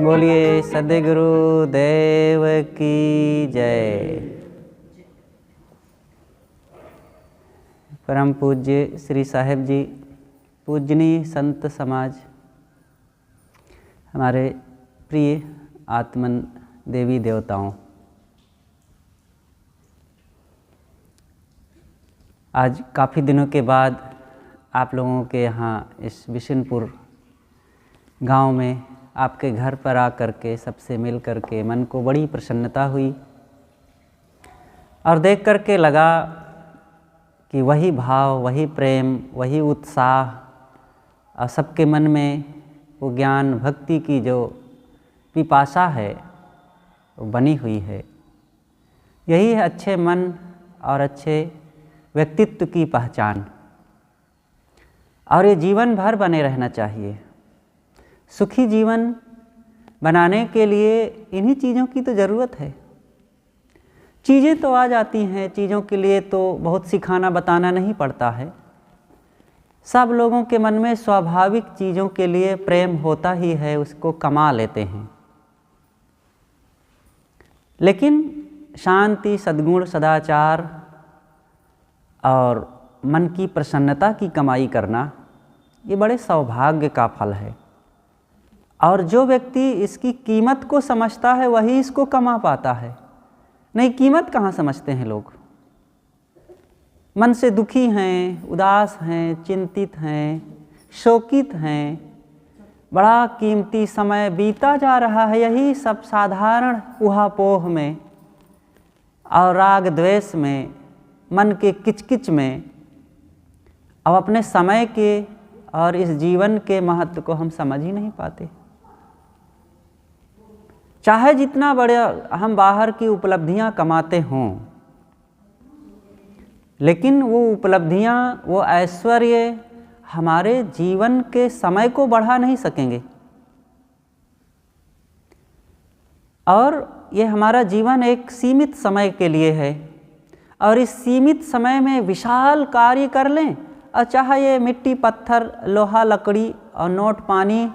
बोलिए सद्गुरु देव की जय। परम पूज्य श्री साहिब जी, पूजनीय संत समाज, हमारे प्रिय आत्मन देवी देवताओं, आज काफ़ी दिनों के बाद आप लोगों के यहाँ इस बिशनपुर गांव में आपके घर पर आकर के सबसे मिल कर के मन को बड़ी प्रसन्नता हुई और देख कर के लगा कि वही भाव, वही प्रेम, वही उत्साह और सबके मन में वो ज्ञान भक्ति की जो पिपासा है वो बनी हुई है। यही है अच्छे मन और अच्छे व्यक्तित्व की पहचान, और ये जीवन भर बने रहना चाहिए। सुखी जीवन बनाने के लिए इन्हीं चीज़ों की तो ज़रूरत है। चीज़ें तो आ जाती हैं, चीज़ों के लिए तो बहुत सिखाना बताना नहीं पड़ता है। सब लोगों के मन में स्वाभाविक चीज़ों के लिए प्रेम होता ही है, उसको कमा लेते हैं। लेकिन शांति, सद्गुण, सदाचार और मन की प्रसन्नता की कमाई करना ये बड़े सौभाग्य का फल है। और जो व्यक्ति इसकी कीमत को समझता है वही इसको कमा पाता है। नहीं, कीमत कहाँ समझते हैं लोग। मन से दुखी हैं, उदास हैं, चिंतित हैं, शोकित हैं, बड़ा कीमती समय बीता जा रहा है यही सब साधारण उहापोह में और राग द्वेष में, मन के किचकिच में। अब अपने समय के और इस जीवन के महत्व को हम समझ ही नहीं पाते। चाहे जितना बड़ा हम बाहर की उपलब्धियां कमाते हों, लेकिन वो उपलब्धियां, वो ऐश्वर्य हमारे जीवन के समय को बढ़ा नहीं सकेंगे। और ये हमारा जीवन एक सीमित समय के लिए है, और इस सीमित समय में विशाल कार्य कर लें, और चाहे ये मिट्टी पत्थर, लोहा लकड़ी और नोट पानी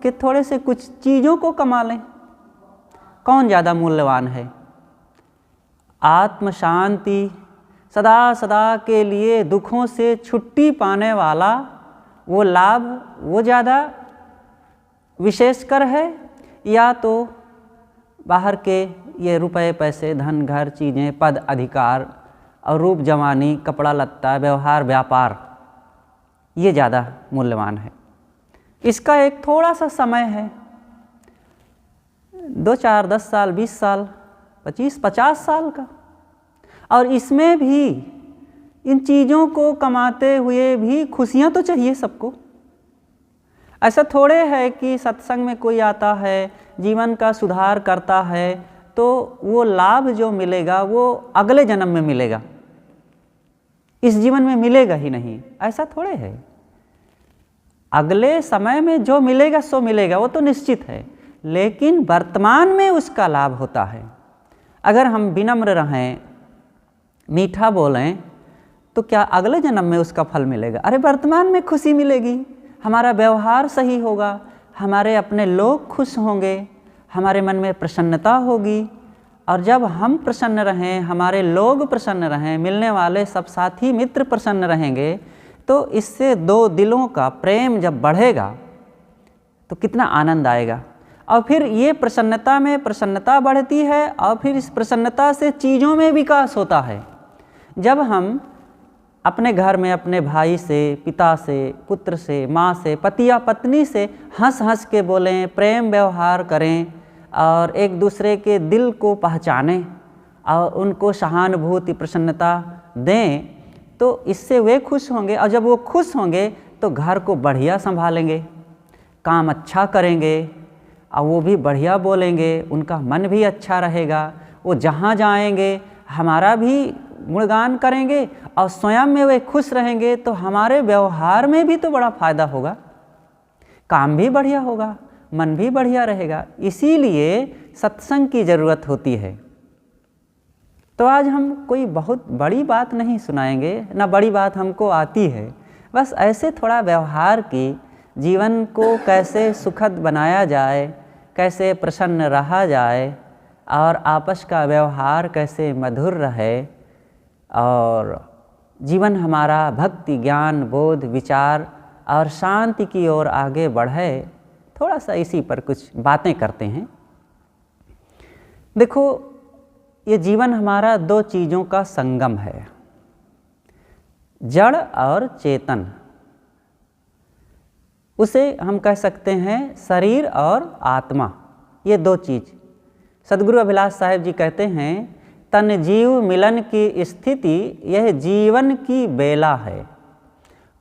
के थोड़े से कुछ चीज़ों को कमा लें। कौन ज़्यादा मूल्यवान है? आत्म शांति, सदा सदा के लिए दुखों से छुट्टी पाने वाला वो लाभ, वो ज़्यादा विशेषकर है, या तो बाहर के ये रुपए पैसे, धन, घर, चीज़ें, पद, अधिकार और रूप जवानी, कपड़ा लत्ता, व्यवहार, व्यापार, ये ज़्यादा मूल्यवान है। इसका एक थोड़ा सा समय है, 2, 4, 10 साल, 20 साल, 25, 50 साल का, और इसमें भी इन चीज़ों को कमाते हुए भी खुशियाँ तो चाहिए सबको। ऐसा थोड़े है कि सत्संग में कोई आता है, जीवन का सुधार करता है, तो वो लाभ जो मिलेगा वो अगले जन्म में मिलेगा, इस जीवन में मिलेगा ही नहीं। ऐसा थोड़े है। अगले समय में जो मिलेगा सो मिलेगा, वो तो निश्चित है, लेकिन वर्तमान में उसका लाभ होता है। अगर हम विनम्र रहें, मीठा बोलें, तो क्या अगले जन्म में उसका फल मिलेगा? अरे वर्तमान में खुशी मिलेगी, हमारा व्यवहार सही होगा, हमारे अपने लोग खुश होंगे, हमारे मन में प्रसन्नता होगी। और जब हम प्रसन्न रहें, हमारे लोग प्रसन्न रहें, मिलने वाले सब साथी मित्र प्रसन्न रहेंगे, तो इससे दो दिलों का प्रेम जब बढ़ेगा तो कितना आनंद आएगा। और फिर ये प्रसन्नता में प्रसन्नता बढ़ती है, और फिर इस प्रसन्नता से चीज़ों में विकास होता है। जब हम अपने घर में अपने भाई से, पिता से, पुत्र से, माँ से, पति या पत्नी से हंस हंस के बोलें, प्रेम व्यवहार करें और एक दूसरे के दिल को पहचानें और उनको सहानुभूति, प्रसन्नता दें, तो इससे वे खुश होंगे। और जब वो खुश होंगे तो घर को बढ़िया संभालेंगे, काम अच्छा करेंगे, और वो भी बढ़िया बोलेंगे, उनका मन भी अच्छा रहेगा। वो जहाँ जाएंगे हमारा भी गुणगान करेंगे, और स्वयं में वे खुश रहेंगे, तो हमारे व्यवहार में भी तो बड़ा फायदा होगा, काम भी बढ़िया होगा, मन भी बढ़िया रहेगा। इसीलिए सत्संग की ज़रूरत होती है। तो आज हम कोई बहुत बड़ी बात नहीं सुनाएंगे, ना बड़ी बात हमको आती है, बस ऐसे थोड़ा व्यवहार की, जीवन को कैसे सुखद बनाया जाए, कैसे प्रसन्न रहा जाए और आपस का व्यवहार कैसे मधुर रहे और जीवन हमारा भक्ति, ज्ञान, बोध, विचार और शांति की ओर आगे बढ़े, थोड़ा सा इसी पर कुछ बातें करते हैं। देखो, ये जीवन हमारा दो चीज़ों का संगम है, जड़ और चेतन। उसे हम कह सकते हैं शरीर और आत्मा, ये दो चीज़। सदगुरु अभिलाष साहेब जी कहते हैं, तन जीव मिलन की स्थिति यह जीवन की बेला है,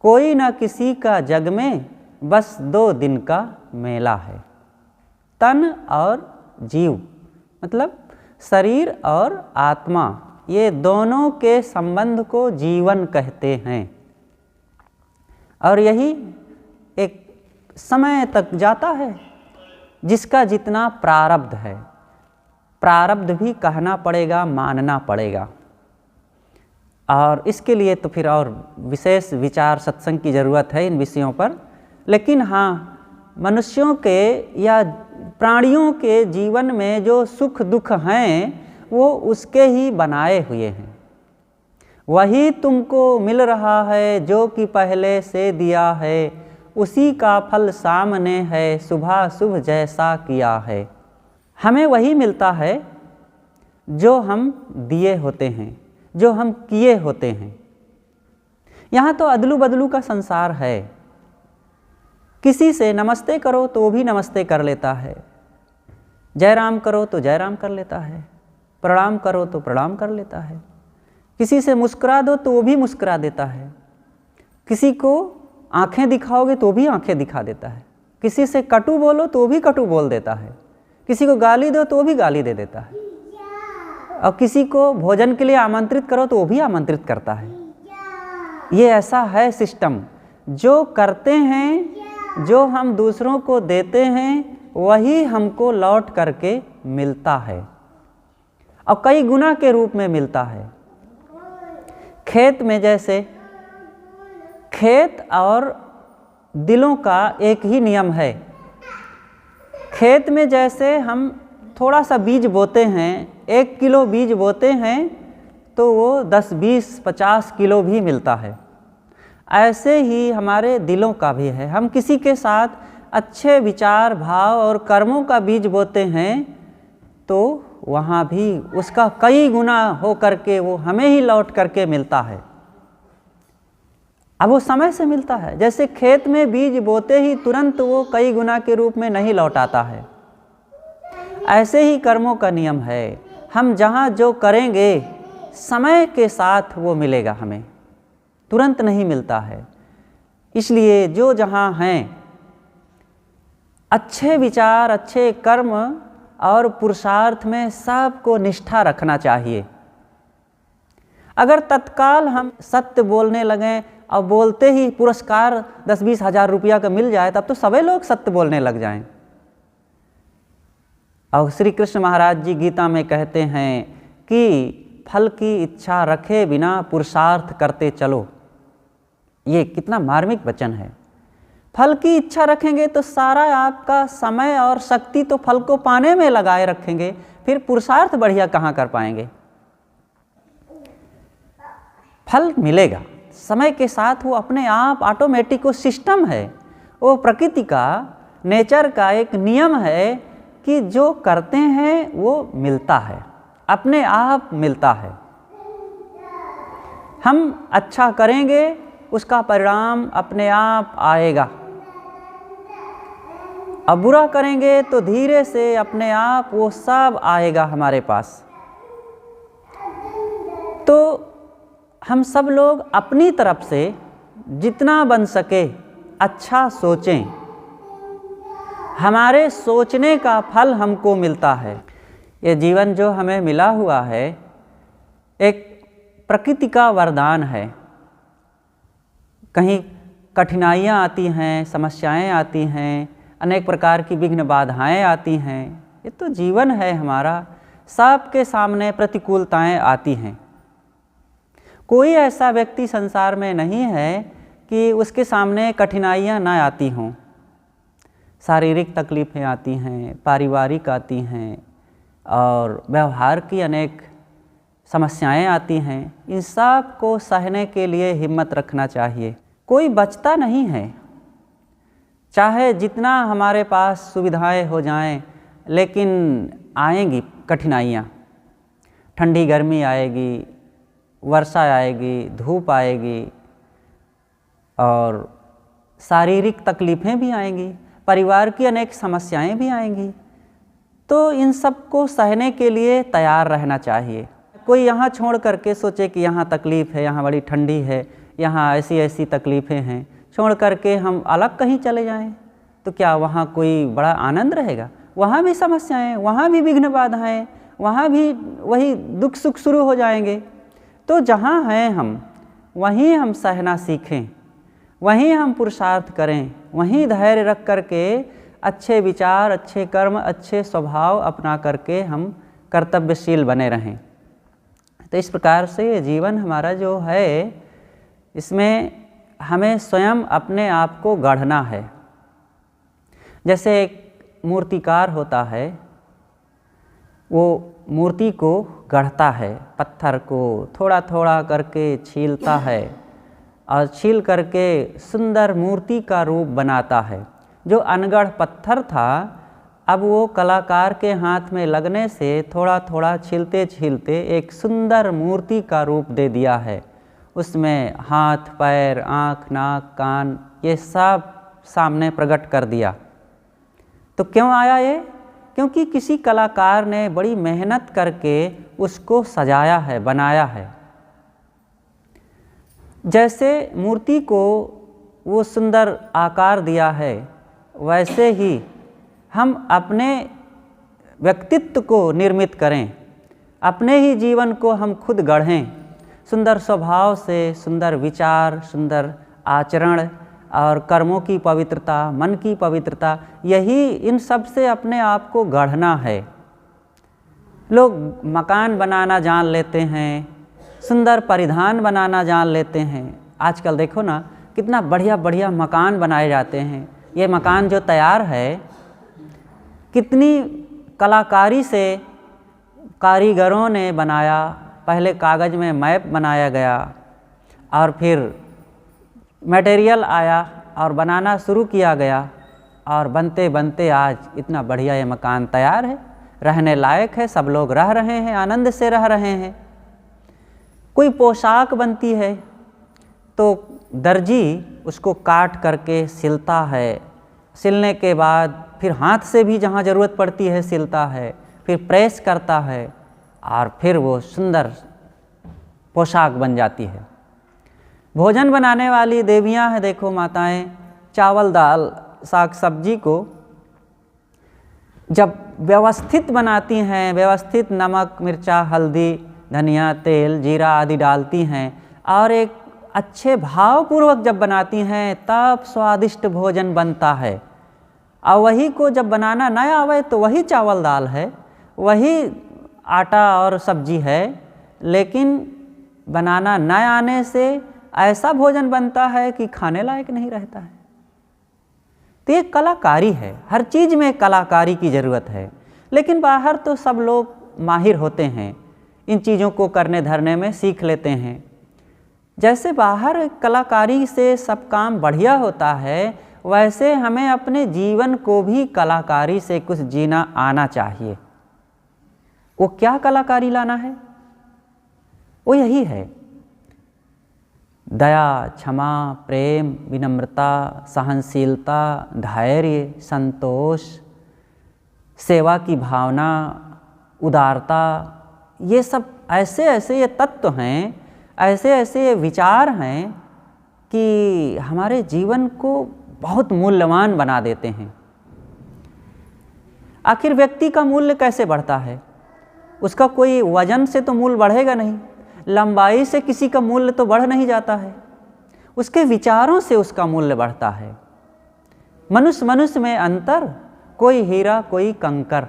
कोई न किसी का जग में बस 2 दिन का मेला है। तन और जीव मतलब शरीर और आत्मा, ये दोनों के संबंध को जीवन कहते हैं। और यही एक समय तक जाता है, जिसका जितना प्रारब्ध है, प्रारब्ध भी कहना पड़ेगा, मानना पड़ेगा। और इसके लिए तो फिर और विशेष विचार सत्संग की ज़रूरत है इन विषयों पर। लेकिन हाँ, मनुष्यों के या प्राणियों के जीवन में जो सुख दुख हैं वो उसके ही बनाए हुए हैं। वही तुमको मिल रहा है जो कि पहले से दिया है, उसी का फल सामने है, सुबह शुभ जैसा किया है। हमें वही मिलता है जो हम दिए होते हैं, जो हम किए होते हैं। यहाँ तो अदलू बदलू का संसार है। किसी से नमस्ते करो तो वो भी नमस्ते कर लेता है, जय राम करो तो जय राम कर लेता है, प्रणाम करो तो प्रणाम कर लेता है, किसी से मुस्कुरा दो तो वो भी मुस्कुरा देता है, किसी को आंखें दिखाओगे तो भी आंखें दिखा देता है, किसी से कटु बोलो तो भी कटु बोल देता है, किसी को गाली दो तो वो भी गाली दे देता है, और किसी को भोजन के लिए आमंत्रित करो तो वो भी आमंत्रित करता है। ये ऐसा है सिस्टम। जो करते हैं, जो हम दूसरों को देते हैं, वही हमको लौट करके मिलता है और कई गुना के रूप में मिलता है। खेत में जैसे खेत और दिलों का एक ही नियम है। खेत में जैसे हम थोड़ा सा बीज बोते हैं, 1 किलो बीज बोते हैं तो वो 10, 20, 50 किलो भी मिलता है। ऐसे ही हमारे दिलों का भी है। हम किसी के साथ अच्छे विचार, भाव और कर्मों का बीज बोते हैं तो वहाँ भी उसका कई गुना हो करके वो हमें ही लौट करके मिलता है। अब वो समय से मिलता है। जैसे खेत में बीज बोते ही तुरंत वो कई गुना के रूप में नहीं लौट आता है, ऐसे ही कर्मों का नियम है। हम जहाँ जो करेंगे समय के साथ वो मिलेगा, हमें तुरंत नहीं मिलता है। इसलिए जो जहाँ हैं, अच्छे विचार, अच्छे कर्म और पुरुषार्थ में सबको निष्ठा रखना चाहिए। अगर तत्काल हम सत्य बोलने लगें और बोलते ही पुरस्कार 10-20 हज़ार रुपया का मिल जाए, तब तो सभी लोग सत्य बोलने लग जाएं। और श्री कृष्ण महाराज जी गीता में कहते हैं कि फल की इच्छा रखे बिना पुरुषार्थ करते चलो। ये कितना मार्मिक वचन है। फल की इच्छा रखेंगे तो सारा आपका समय और शक्ति तो फल को पाने में लगाए रखेंगे, फिर पुरुषार्थ बढ़िया कहाँ कर पाएंगे। फल मिलेगा समय के साथ, वो अपने आप ऑटोमेटिक, वो सिस्टम है, वो प्रकृति का, नेचर का एक नियम है कि जो करते हैं वो मिलता है, अपने आप मिलता है। हम अच्छा करेंगे, उसका परिणाम अपने आप आएगा, और बुरा करेंगे तो धीरे से अपने आप वो सब आएगा हमारे पास। तो हम सब लोग अपनी तरफ से जितना बन सके अच्छा सोचें। हमारे सोचने का फल हमको मिलता है। ये जीवन जो हमें मिला हुआ है एक प्रकृति का वरदान है। कहीं कठिनाइयाँ आती हैं, समस्याएं आती हैं, अनेक प्रकार की विघ्न बाधाएं आती हैं। ये तो जीवन है हमारा, सबके सामने प्रतिकूलताएं आती हैं। कोई ऐसा व्यक्ति संसार में नहीं है कि उसके सामने कठिनाइयाँ ना आती हों। शारीरिक तकलीफ़ें आती हैं, पारिवारिक आती हैं और व्यवहार की अनेक समस्याएं आती हैं। इन सब को सहने के लिए हिम्मत रखना चाहिए। कोई बचता नहीं है, चाहे जितना हमारे पास सुविधाएं हो जाएं, लेकिन आएंगी कठिनाइयाँ। ठंडी गर्मी आएगी, वर्षा आएगी, धूप आएगी और शारीरिक तकलीफ़ें भी आएंगी, परिवार की अनेक समस्याएं भी आएंगी। तो इन सब को सहने के लिए तैयार रहना चाहिए। कोई यहाँ छोड़ करके सोचे कि यहाँ तकलीफ़ है, यहाँ बड़ी ठंडी है, यहाँ ऐसी ऐसी तकलीफ़ें हैं, छोड़ करके हम अलग कहीं चले जाएं, तो क्या वहाँ कोई बड़ा आनंद रहेगा? वहाँ भी समस्याएं, वहाँ भी विघ्न बाधाएं, वहाँ भी वही दुख सुख शुरू हो जाएंगे। तो जहाँ हैं हम, वहीं हम सहना सीखें, वहीं हम पुरुषार्थ करें, वहीं धैर्य रख करके अच्छे विचार, अच्छे कर्म, अच्छे स्वभाव अपना करके हम कर्तव्यशील बने रहें। तो इस प्रकार से ये जीवन हमारा जो है, इसमें हमें स्वयं अपने आप को गढ़ना है। जैसे एक मूर्तिकार होता है, वो मूर्ति को गढ़ता है, पत्थर को थोड़ा थोड़ा करके छीलता है और छील करके सुंदर मूर्ति का रूप बनाता है। जो अनगढ़ पत्थर था, अब वो कलाकार के हाथ में लगने से थोड़ा थोड़ा छीलते छीलते एक सुंदर मूर्ति का रूप दे दिया है। उसमें हाथ, पैर, आँख, नाक, कान, ये सब सामने प्रकट कर दिया। तो क्यों आया ये? क्योंकि किसी कलाकार ने बड़ी मेहनत करके उसको सजाया है, बनाया है। जैसे मूर्ति को वो सुंदर आकार दिया है, वैसे ही हम अपने व्यक्तित्व को निर्मित करें, अपने ही जीवन को हम खुद गढ़ें। सुंदर स्वभाव से, सुंदर विचार, सुंदर आचरण और कर्मों की पवित्रता, मन की पवित्रता, यही इन सब से अपने आप को गढ़ना है। लोग मकान बनाना जान लेते हैं, सुंदर परिधान बनाना जान लेते हैं। आजकल देखो ना, कितना बढ़िया बढ़िया मकान बनाए जाते हैं। ये मकान जो तैयार है, कितनी कलाकारी से कारीगरों ने बनाया। पहले कागज़ में मैप बनाया गया और फिर मटेरियल आया और बनाना शुरू किया गया और बनते बनते आज इतना बढ़िया ये मकान तैयार है, रहने लायक है, सब लोग रह रहे हैं, आनंद से रह रहे हैं। कोई पोशाक बनती है तो दर्जी उसको काट करके सिलता है, सिलने के बाद फिर हाथ से भी जहाँ ज़रूरत पड़ती है सिलता है, फिर प्रेस करता है और फिर वो सुंदर पोशाक बन जाती है। भोजन बनाने वाली देवियाँ हैं, देखो माताएं, चावल दाल साग सब्जी को जब व्यवस्थित बनाती हैं, व्यवस्थित नमक, मिर्चा, हल्दी, धनिया, तेल, जीरा आदि डालती हैं और एक अच्छे भावपूर्वक जब बनाती हैं, तब स्वादिष्ट भोजन बनता है। और वही को जब बनाना न आवे तो वही चावल दाल है, वही आटा और सब्जी है, लेकिन बनाना न आने से ऐसा भोजन बनता है कि खाने लायक नहीं रहता है। तो ये कलाकारी है, हर चीज़ में कलाकारी की ज़रूरत है। लेकिन बाहर तो सब लोग माहिर होते हैं, इन चीज़ों को करने धरने में सीख लेते हैं। जैसे बाहर कलाकारी से सब काम बढ़िया होता है, वैसे हमें अपने जीवन को भी कलाकारी से कुछ जीना आना चाहिए। वो क्या कलाकारी लाना है? वो यही है दया, क्षमा, प्रेम, विनम्रता, सहनशीलता, धैर्य, संतोष, सेवा की भावना, उदारता। ये सब ऐसे ऐसे ये तत्व हैं, ऐसे ऐसे ये विचार हैं कि हमारे जीवन को बहुत मूल्यवान बना देते हैं। आखिर व्यक्ति का मूल्य कैसे बढ़ता है? उसका कोई वजन से तो मूल्य बढ़ेगा नहीं, लंबाई से किसी का मूल्य तो बढ़ नहीं जाता है, उसके विचारों से उसका मूल्य बढ़ता है। मनुष्य मनुष्य में अंतर, कोई हीरा कोई कंकर।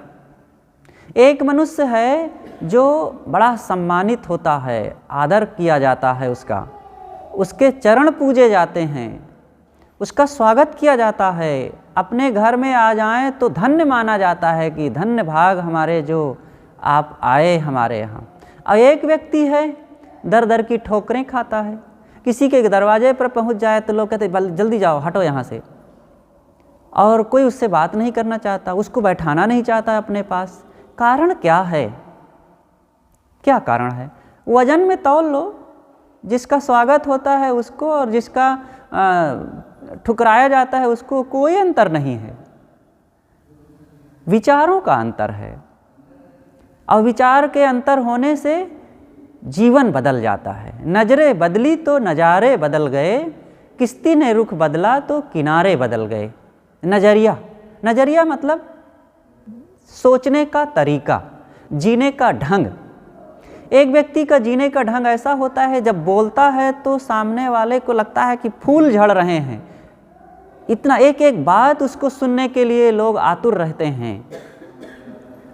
एक मनुष्य है जो बड़ा सम्मानित होता है, आदर किया जाता है उसके चरण पूजे जाते हैं, उसका स्वागत किया जाता है, अपने घर में आ जाएं तो धन्य माना जाता है कि धन्य भाग हमारे जो आप आए हमारे यहाँ। और एक व्यक्ति है दर दर की ठोकरें खाता है, किसी के दरवाजे पर पहुँच जाए तो लोग कहते जल्दी जाओ, हटो यहाँ से, और कोई उससे बात नहीं करना चाहता, उसको बैठाना नहीं चाहता अपने पास। कारण क्या है? क्या कारण है? वजन में तौल लो, जिसका स्वागत होता है उसको और जिसका ठुकराया जाता है उसको कोई अंतर नहीं है। विचारों का अंतर है, और विचार के अंतर होने से जीवन बदल जाता है। नजरें बदली तो नज़ारे बदल गए, किश्ती ने रुख बदला तो किनारे बदल गए। नज़रिया, नज़रिया मतलब सोचने का तरीका, जीने का ढंग। एक व्यक्ति का जीने का ढंग ऐसा होता है, जब बोलता है तो सामने वाले को लगता है कि फूल झड़ रहे हैं, इतना एक एक बात उसको सुनने के लिए लोग आतुर रहते हैं।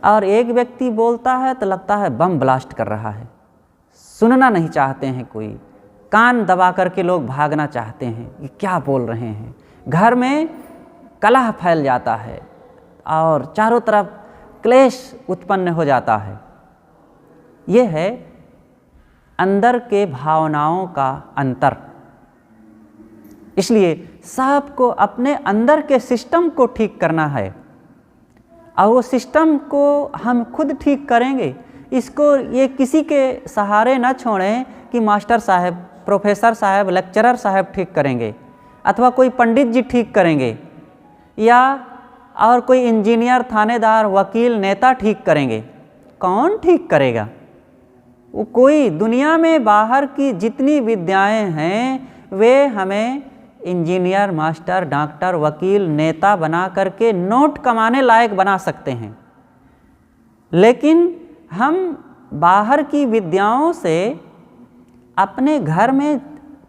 और एक व्यक्ति बोलता है तो लगता है बम ब्लास्ट कर रहा है, सुनना नहीं चाहते हैं कोई, कान दबा करके लोग भागना चाहते हैं, ये क्या बोल रहे हैं। घर में कलह फैल जाता है और चारों तरफ क्लेश उत्पन्न हो जाता है। ये है अंदर के भावनाओं का अंतर। इसलिए सबको अपने अंदर के सिस्टम को ठीक करना है, और वो सिस्टम को हम खुद ठीक करेंगे। इसको ये किसी के सहारे न छोड़ें कि मास्टर साहब, प्रोफेसर साहब, लेक्चरर साहब ठीक करेंगे, अथवा कोई पंडित जी ठीक करेंगे, या और कोई इंजीनियर, थानेदार, वकील, नेता ठीक करेंगे। कौन ठीक करेगा? वो कोई दुनिया में बाहर की जितनी विद्याएं हैं वे हमें इंजीनियर, मास्टर, डॉक्टर, वकील, नेता बना करके नोट कमाने लायक बना सकते हैं, लेकिन हम बाहर की विद्याओं से अपने घर में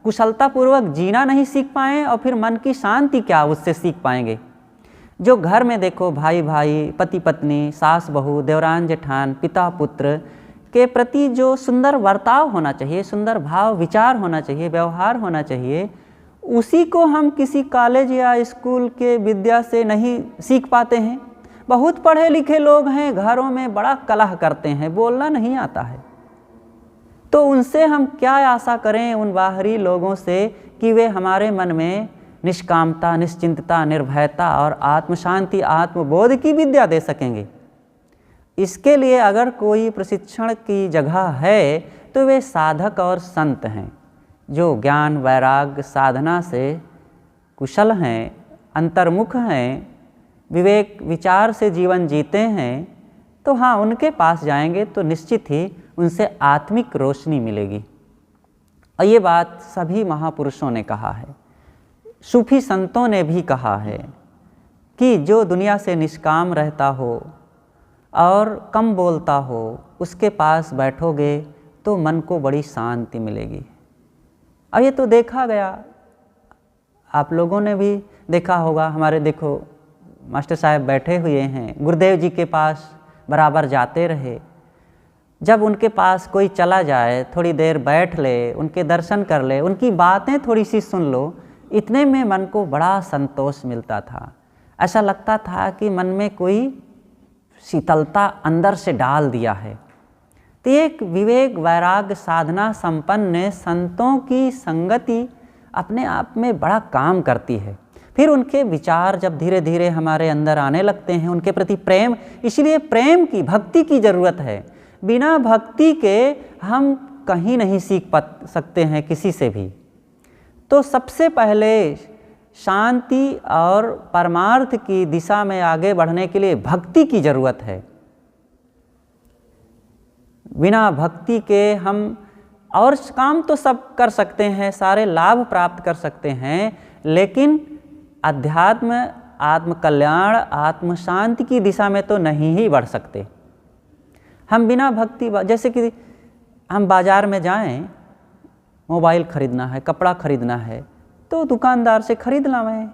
कुशलतापूर्वक जीना नहीं सीख पाएँ, और फिर मन की शांति क्या उससे सीख पाएंगे। जो घर में देखो भाई भाई, पति पत्नी, सास बहू, देवरान जेठान, पिता पुत्र के प्रति जो सुंदर बर्ताव होना चाहिए, सुंदर भाव विचार होना चाहिए, व्यवहार होना चाहिए, उसी को हम किसी कॉलेज या स्कूल के विद्या से नहीं सीख पाते हैं। बहुत पढ़े लिखे लोग हैं, घरों में बड़ा कलह करते हैं, बोलना नहीं आता है, तो उनसे हम क्या आशा करें, उन बाहरी लोगों से, कि वे हमारे मन में निष्कामता, निश्चिंतता, निर्भयता और आत्मशांति, आत्मबोध की विद्या दे सकेंगे। इसके लिए अगर कोई प्रशिक्षण की जगह है तो वे साधक और संत हैं, जो ज्ञान वैराग्य साधना से कुशल हैं, अंतर्मुख हैं, विवेक विचार से जीवन जीते हैं। तो हाँ, उनके पास जाएंगे तो निश्चित ही उनसे आत्मिक रोशनी मिलेगी। और ये बात सभी महापुरुषों ने कहा है, सूफी संतों ने भी कहा है कि जो दुनिया से निष्काम रहता हो और कम बोलता हो, उसके पास बैठोगे तो मन को बड़ी शांति मिलेगी। अब ये तो देखा गया, आप लोगों ने भी देखा होगा। हमारे देखो मास्टर साहब बैठे हुए हैं, गुरुदेव जी के पास बराबर जाते रहे। जब उनके पास कोई चला जाए, थोड़ी देर बैठ ले, उनके दर्शन कर ले, उनकी बातें थोड़ी सी सुन लो, इतने में मन को बड़ा संतोष मिलता था। ऐसा लगता था कि मन में कोई शीतलता अंदर से डाल दिया है। तो एक विवेक वैराग्य साधना संपन्न संतों की संगति अपने आप में बड़ा काम करती है। फिर उनके विचार जब धीरे धीरे हमारे अंदर आने लगते हैं, उनके प्रति प्रेम, इसलिए प्रेम की, भक्ति की ज़रूरत है। बिना भक्ति के हम कहीं नहीं सीख सकते हैं किसी से भी। तो सबसे पहले शांति और परमार्थ की दिशा में आगे बढ़ने के लिए भक्ति की ज़रूरत है। बिना भक्ति के हम और काम तो सब कर सकते हैं, सारे लाभ प्राप्त कर सकते हैं, लेकिन अध्यात्म, आत्मकल्याण, आत्म शांति की दिशा में तो नहीं ही बढ़ सकते। हम बिना भक्ति, जैसे कि हम बाज़ार में जाएं, मोबाइल ख़रीदना है, कपड़ा ख़रीदना है, तो दुकानदार से ख़रीद लावें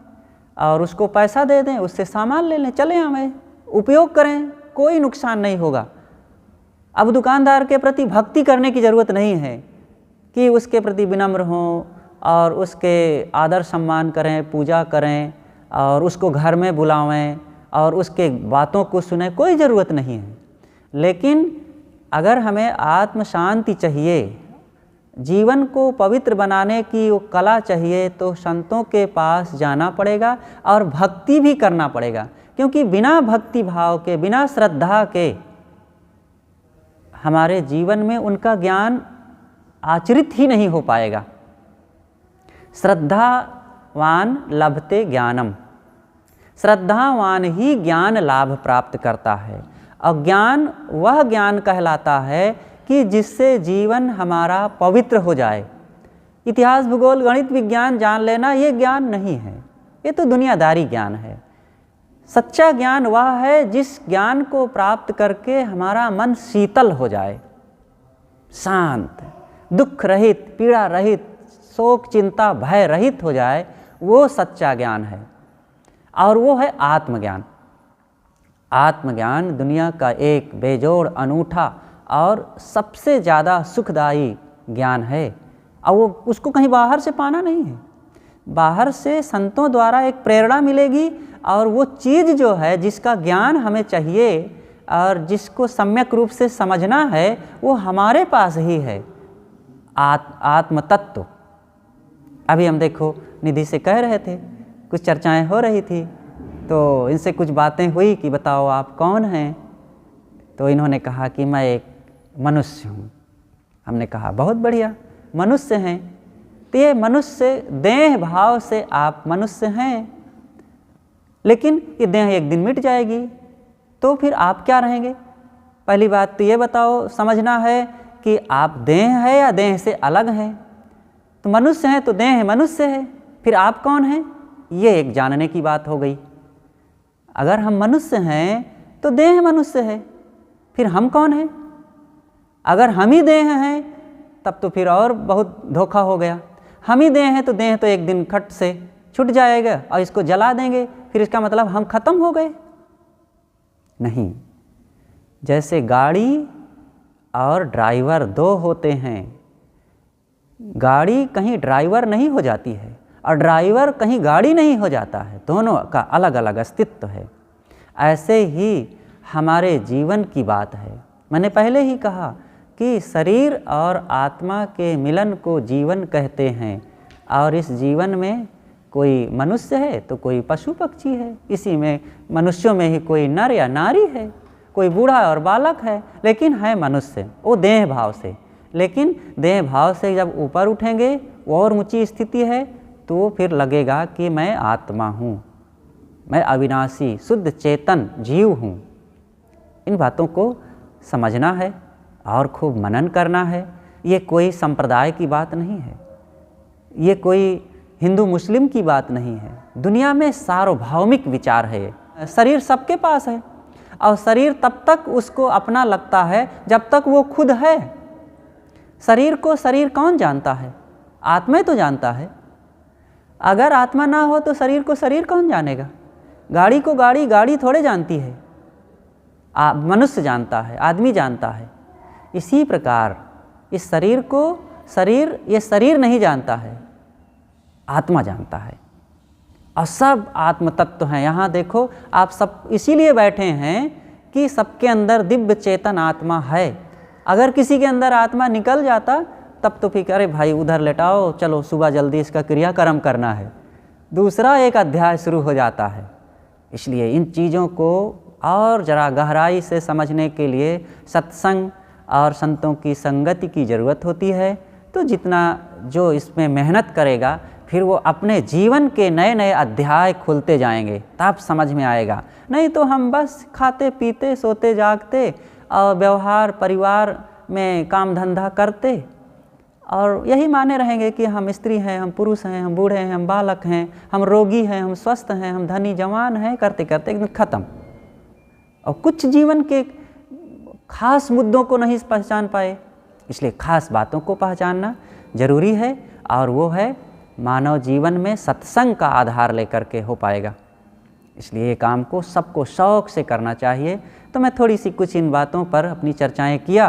और उसको पैसा दे दें, उससे सामान ले लें, चले आवें, उपयोग करें, कोई नुकसान नहीं होगा। अब दुकानदार के प्रति भक्ति करने की ज़रूरत नहीं है कि उसके प्रति विनम्र हों और उसके आदर सम्मान करें, पूजा करें और उसको घर में बुलावें और उसके बातों को सुने, कोई ज़रूरत नहीं है। लेकिन अगर हमें आत्म शांति चाहिए, जीवन को पवित्र बनाने की वो कला चाहिए, तो संतों के पास जाना पड़ेगा और भक्ति भी करना पड़ेगा, क्योंकि बिना भक्ति भाव के, बिना श्रद्धा के हमारे जीवन में उनका ज्ञान आचरित ही नहीं हो पाएगा। श्रद्धावान लभते ज्ञानम, श्रद्धावान ही ज्ञान लाभ प्राप्त करता है। और ज्ञान वह ज्ञान कहलाता है कि जिससे जीवन हमारा पवित्र हो जाए। इतिहास, भूगोल, गणित, विज्ञान जान लेना ये ज्ञान नहीं है, ये तो दुनियादारी ज्ञान है। सच्चा ज्ञान वह है जिस ज्ञान को प्राप्त करके हमारा मन शीतल हो जाए, शांत, दुख रहित, पीड़ा रहित, शोक चिंता भय रहित हो जाए, वो सच्चा ज्ञान है। और वो है आत्मज्ञान। आत्मज्ञान दुनिया का एक बेजोड़, अनूठा और सबसे ज़्यादा सुखदायी ज्ञान है। और वो उसको कहीं बाहर से पाना नहीं है, बाहर से संतों द्वारा एक प्रेरणा मिलेगी, और वो चीज़ जो है जिसका ज्ञान हमें चाहिए और जिसको सम्यक रूप से समझना है, वो हमारे पास ही है, आत्म तत्व। अभी हम देखो निधि से कह रहे थे, कुछ चर्चाएं हो रही थी, तो इनसे कुछ बातें हुई कि बताओ आप कौन हैं। तो इन्होंने कहा कि मैं एक मनुष्य हूँ। हमने कहा बहुत बढ़िया, मनुष्य हैं, तो ये मनुष्य देह भाव से आप मनुष्य हैं, लेकिन ये देह एक दिन मिट जाएगी, तो फिर आप क्या रहेंगे? पहली बात तो ये बताओ, समझना है कि आप देह है या देह से अलग हैं। तो मनुष्य हैं तो देह मनुष्य है, फिर आप कौन हैं? ये एक जानने की बात हो गई। अगर हम मनुष्य हैं तो देह मनुष्य है, फिर हम कौन हैं? अगर हम ही देह हैं तब तो फिर और बहुत धोखा हो गया। हम ही देह हैं तो देह तो एक दिन खट से छूट जाएगा और इसको जला देंगे, फिर इसका मतलब हम खत्म हो गए? नहीं। जैसे गाड़ी और ड्राइवर दो होते हैं, गाड़ी कहीं ड्राइवर नहीं हो जाती है और ड्राइवर कहीं गाड़ी नहीं हो जाता है, दोनों का अलग अलग अस्तित्व है। ऐसे ही हमारे जीवन की बात है। मैंने पहले ही कहा कि शरीर और आत्मा के मिलन को जीवन कहते हैं, और इस जीवन में कोई मनुष्य है तो कोई पशु पक्षी है, इसी में मनुष्यों में ही कोई नर या नारी है, कोई बूढ़ा और बालक है, लेकिन है मनुष्य, वो देह भाव से। लेकिन देह भाव से जब ऊपर उठेंगे, वो और ऊंची स्थिति है, तो फिर लगेगा कि मैं आत्मा हूँ, मैं अविनाशी शुद्ध चेतन जीव हूँ। इन बातों को समझना है और खूब मनन करना है। ये कोई संप्रदाय की बात नहीं है, ये कोई हिंदू मुस्लिम की बात नहीं है। दुनिया में सार्वभौमिक विचार है। शरीर सबके पास है, और शरीर तब तक उसको अपना लगता है जब तक वो खुद है। शरीर को शरीर कौन जानता है? आत्मा तो जानता है। अगर आत्मा ना हो तो शरीर को शरीर कौन जानेगा? गाड़ी को गाड़ी थोड़े जानती है, मनुष्य जानता है, आदमी जानता है। इसी प्रकार इस शरीर को शरीर, ये शरीर नहीं जानता है, आत्मा जानता है। और सब आत्म तत्व हैं। यहाँ देखो, आप सब इसीलिए बैठे हैं कि सबके अंदर दिव्य चेतन आत्मा है। अगर किसी के अंदर आत्मा निकल जाता तब तो फिर अरे भाई उधर लेटाओ, चलो सुबह जल्दी इसका क्रियाक्रम करना है, दूसरा एक अध्याय शुरू हो जाता है। इसलिए इन चीज़ों को और ज़रा गहराई से समझने के लिए सत्संग और संतों की संगति की ज़रूरत होती है। तो जितना जो इसमें मेहनत करेगा, फिर वो अपने जीवन के नए नए अध्याय खुलते जाएंगे, तब समझ में आएगा। नहीं तो हम बस खाते पीते सोते जागते और व्यवहार परिवार में काम धंधा करते और यही माने रहेंगे कि हम स्त्री हैं, हम पुरुष हैं, हम बूढ़े हैं, हम बालक हैं, हम रोगी हैं, हम स्वस्थ हैं, हम धनी जवान हैं, करते करते एकदम ख़त्म। और कुछ जीवन के खास मुद्दों को नहीं पहचान पाए। इसलिए खास बातों को पहचानना जरूरी है, और वो है मानव जीवन में सत्संग का आधार लेकर के हो पाएगा। इसलिए ये काम को सबको शौक़ से करना चाहिए। तो मैं थोड़ी सी कुछ इन बातों पर अपनी चर्चाएं किया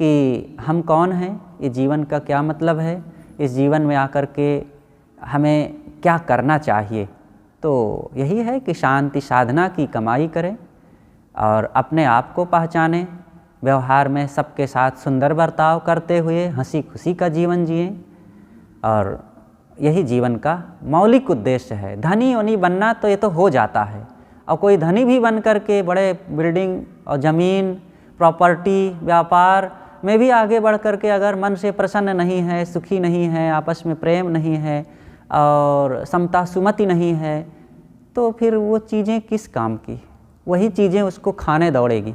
कि हम कौन हैं, ये जीवन का क्या मतलब है, इस जीवन में आकर के हमें क्या करना चाहिए। तो यही है कि शांति साधना की कमाई करें और अपने आप को पहचानें, व्यवहार में सबके साथ सुंदर बर्ताव करते हुए हंसी खुशी का जीवन जिएं, और यही जीवन का मौलिक उद्देश्य है। धनी वनी बनना तो ये तो हो जाता है, और कोई धनी भी बन करके बड़े बिल्डिंग और ज़मीन, प्रॉपर्टी, व्यापार में भी आगे बढ़ करके अगर मन से प्रसन्न नहीं है, सुखी नहीं है, आपस में प्रेम नहीं है और समता सुमति नहीं है, तो फिर वो चीज़ें किस काम की? वही चीज़ें उसको खाने दौड़ेगी।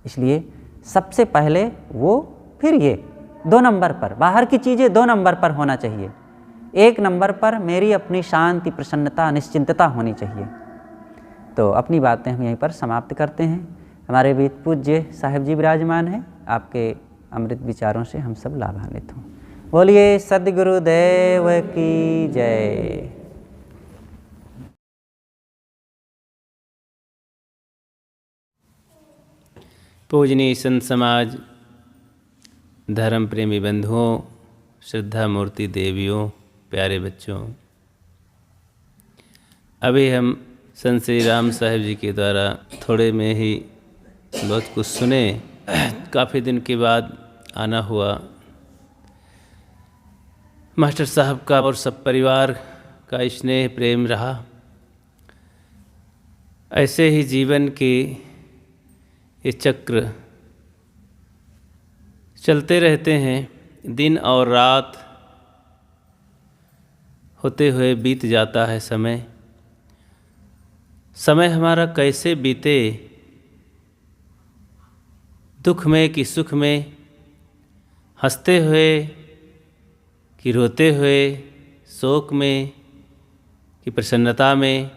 इसलिए सबसे पहले वो, फिर ये 2 नंबर पर, बाहर की चीज़ें 2 नंबर पर होना चाहिए, 1 नंबर पर मेरी अपनी शांति, प्रसन्नता, निश्चिंतता होनी चाहिए। तो अपनी बातें हम यहीं पर समाप्त करते हैं। हमारे बीच पूज्य साहिब जी विराजमान हैं, आपके अमृत विचारों से हम सब लाभान्वित हों। बोलिए सद्गुरुदेव की जय। पूजनीय संत समाज, धर्म प्रेमी बंधुओं, श्रद्धा मूर्ति देवियों, प्यारे बच्चों, अभी हम संत श्री राम साहिब जी के द्वारा थोड़े में ही बहुत कुछ सुने। काफ़ी दिन के बाद आना हुआ। मास्टर साहब का और सब परिवार का स्नेह प्रेम रहा। ऐसे ही जीवन के ये चक्र चलते रहते हैं, दिन और रात होते हुए बीत जाता है समय। समय हमारा कैसे बीते, दुख में कि सुख में, हंसते हुए कि रोते हुए, शोक में कि प्रसन्नता में,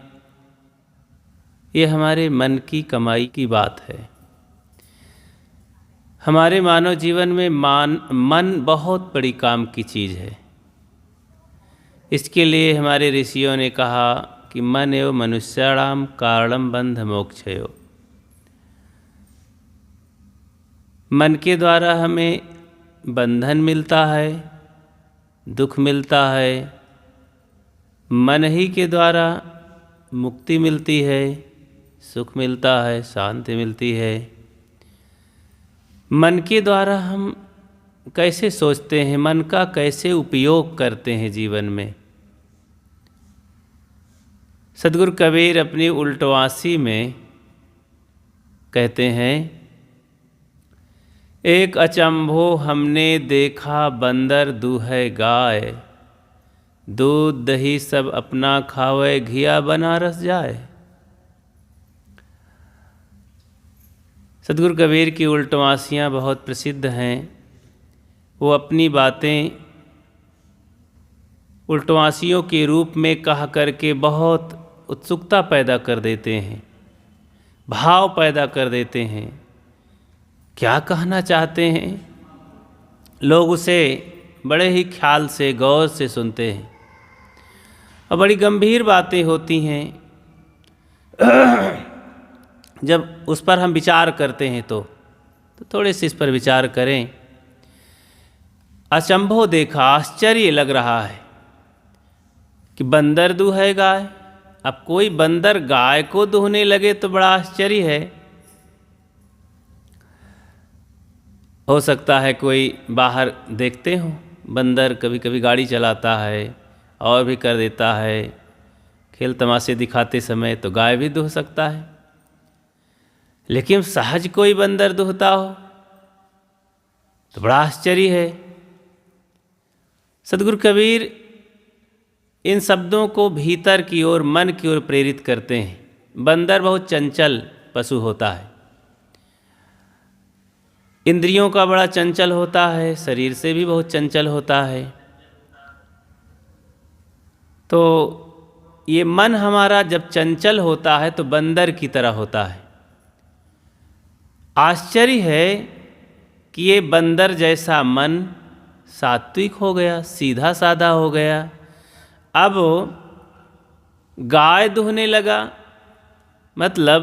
ये हमारे मन की कमाई की बात है। हमारे मानव जीवन में मन बहुत बड़ी काम की चीज़ है। इसके लिए हमारे ऋषियों ने कहा कि मन एव मनुष्याणाम कारणम बंध मोक्षयो। मन के द्वारा हमें बंधन मिलता है, दुख मिलता है, मन ही के द्वारा मुक्ति मिलती है, सुख मिलता है, शांति मिलती है। मन के द्वारा हम कैसे सोचते हैं, मन का कैसे उपयोग करते हैं जीवन में। सद्गुरु कबीर अपनी उल्टवासी में कहते हैं, एक अचंभो हमने देखा बंदर दूहे गाय, दूध दही सब अपना खावे घिया बनारस जाए। सद्गुरु कबीर की उल्टवासियाँ बहुत प्रसिद्ध हैं। वो अपनी बातें उल्टवासियों के रूप में कहा करके बहुत उत्सुकता पैदा कर देते हैं, भाव पैदा कर देते हैं। क्या कहना चाहते हैं, लोग उसे बड़े ही ख्याल से, गौर से सुनते हैं और बड़ी गंभीर बातें होती हैं। जब उस पर हम विचार करते हैं तो थोड़े से इस पर विचार करें। अचंभो देखा, आश्चर्य लग रहा है कि बंदर दूहे गाय। अब कोई बंदर गाय को दूहने लगे तो बड़ा आश्चर्य है। हो सकता है कोई बाहर देखते हो, बंदर कभी कभी गाड़ी चलाता है और भी कर देता है, खेल तमाशे दिखाते समय तो गाय भी दूह सकता है। लेकिन सहज कोई बंदर दूहता हो तो बड़ा आश्चर्य है। सद्गुरु कबीर इन शब्दों को भीतर की ओर, मन की ओर प्रेरित करते हैं। बंदर बहुत चंचल पशु होता है, इंद्रियों का बड़ा चंचल होता है, शरीर से भी बहुत चंचल होता है। तो ये मन हमारा जब चंचल होता है तो बंदर की तरह होता है। आश्चर्य है कि ये बंदर जैसा मन सात्विक हो गया, सीधा साधा हो गया। अब गाय दुहने लगा, मतलब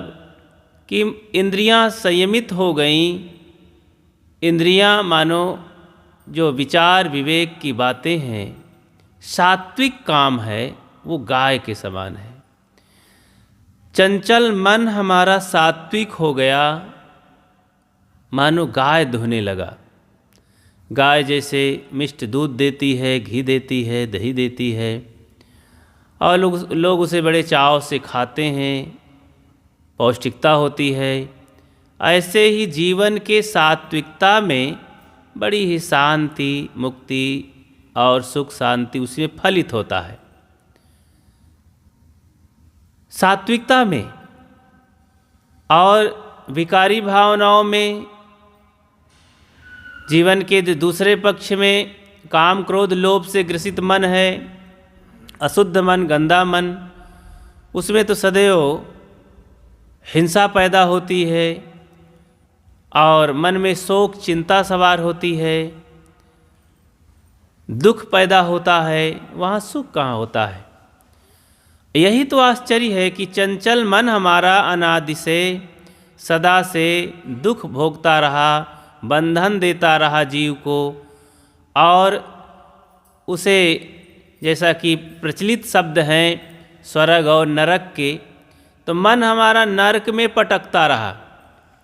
कि इंद्रियां संयमित हो गईं। इंद्रियां मानो जो विचार विवेक की बातें हैं, सात्विक काम है वो गाय के समान है। चंचल मन हमारा सात्विक हो गया, मानो गाय दुहने लगा। गाय जैसे मिष्ट दूध देती है, घी देती है, दही देती है, और लोग उसे बड़े चाव से खाते हैं, पौष्टिकता होती है। ऐसे ही जीवन के सात्विकता में बड़ी ही शांति, मुक्ति और सुख शांति उसमें फलित होता है। सात्विकता में और विकारी भावनाओं में, जीवन के दूसरे पक्ष में काम क्रोध लोभ से ग्रसित मन है, अशुद्ध मन, गंदा मन, उसमें तो सदैव हिंसा पैदा होती है और मन में शोक चिंता सवार होती है, दुख पैदा होता है, वहाँ सुख कहाँ होता है। यही तो आश्चर्य है कि चंचल मन हमारा अनादि से सदा से दुख भोगता रहा, बंधन देता रहा जीव को, और उसे जैसा कि प्रचलित शब्द हैं स्वर्ग और नरक के, तो मन हमारा नरक में पटकता रहा।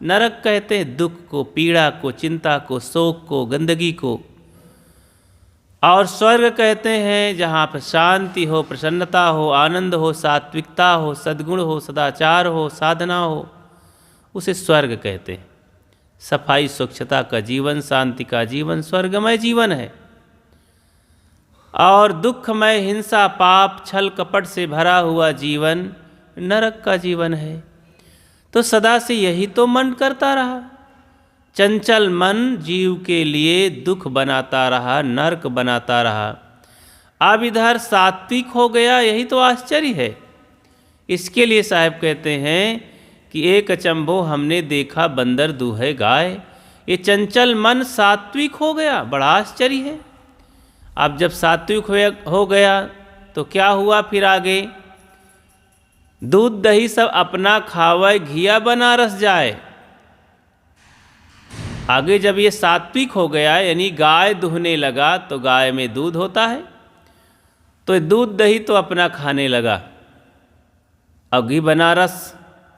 नरक कहते हैं दुख को, पीड़ा को, चिंता को, शोक को, गंदगी को, और स्वर्ग कहते हैं जहाँ पर शांति हो, प्रसन्नता हो, आनंद हो, सात्विकता हो, सद्गुण हो, सदाचार हो, साधना हो, उसे स्वर्ग कहते हैं। सफाई स्वच्छता का जीवन, शांति का जीवन स्वर्गमय जीवन है। और दुखमय हिंसा, पाप, छल कपट से भरा हुआ जीवन नरक का जीवन है। तो सदा से यही तो मन करता रहा। चंचल मन जीव के लिए दुख बनाता रहा, नरक बनाता रहा। अब इधर सात्विक हो गया, यही तो आश्चर्य है। इसके लिए साहब कहते हैं कि एक अचंभो हमने देखा बंदर दूहे गाय। ये चंचल मन सात्विक हो गया, बड़ा आश्चर्य है। अब जब सात्विक हो गया तो क्या हुआ फिर आगे? दूध दही सब अपना खावे, घिया बनारस जाए। आगे जब ये सात्विक हो गया, यानी गाय दुहने लगा, तो गाय में दूध होता है, तो दूध दही तो अपना खाने लगा। अब घी बनारस